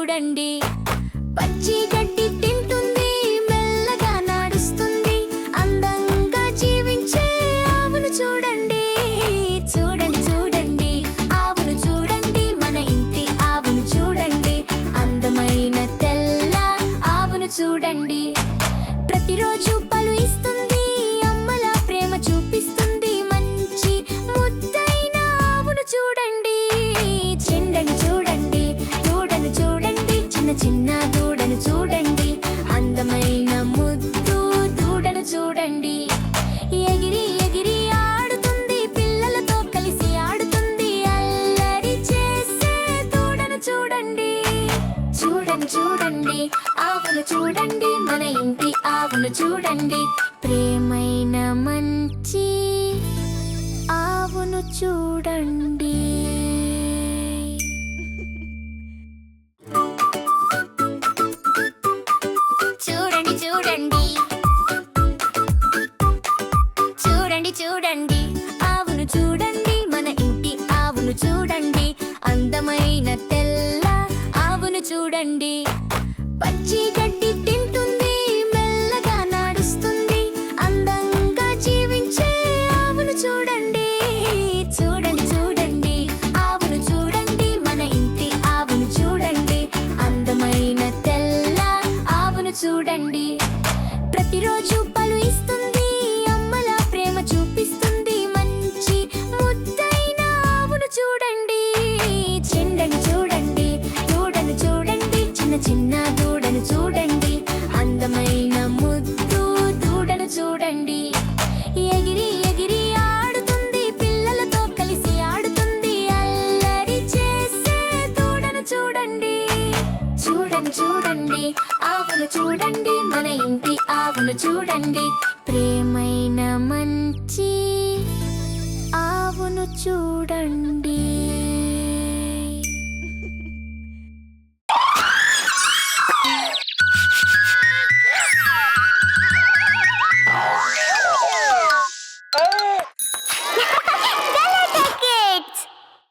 చూడండి. పచ్చి గడ్డి తింటుంది, మెల్లగా నడుస్తుంది, అందంగా జీవించే ఆవును చూడండి. చూడండి చూడండి ఆవును చూడండి, మన ఇంటి ఆవును చూడండి, అందమైన తెల్ల ఆవును చూడండి. ప్రతిరోజు పలు ఇస్తుంది, అమ్మలా ప్రేమ చూపిస్తుంది, మంచి ముద్దైన ఆవును చూడండి. చిండని చూడండి, దూడను చూడండి, చిన్న చిన్న దూడను చూడండి, అందమైన ముద్దు దూడను చూడండి. ఎగిరి ఎగిరి ఆడుతుంది, పిల్లలతో కలిసి ఆడుతుంది, అల్లరి చేసే దూడను చూడండి. చూడండి చూడండి ఆవును చూడండి, మన ఇంటి ఆవును చూడండి, ప్రేమైన మంచి ఆవును చూడండి. చూడండి చూడండి చూడండి చూడండి ఆవును చూడండి, మన ఇంటి ఆవును చూడండి, అందమైన తెల్ల ఆవును చూడండి. పచ్చి గడ్డి తింటుంది, మెల్లగా నడుస్తుంది, అందంగా జీవించే ఆవును చూడండి. చూడండి చూడండి ఆవును చూడండి, మన ఇంటి ఆవును చూడండి, అందమైన తెల్ల ఆవును చూడండి. ప్రతిరోజు పలు ఇస్తుంది, అమ్మలా ప్రేమ చూపిస్తుంది, మంచి ముద్దైన ఆవును చూడండి. చిండని చూడండి, దూడను చూడండి, చిన్న చిన్న దూడను చూడండి, అందమైన ముద్దు దూడను చూడండి. ఎగిరి ఎగిరి ఆడుతుంది, పిల్లలతో కలిసి ఆడుతుంది, అల్లరి చేసే దూడను చూడండి. చూడండి చూడండి ఆవును చూడండి, మన ఇంటి ఆవును చూడండి, ప్రేమైన మంచి ఆవును చూడండి.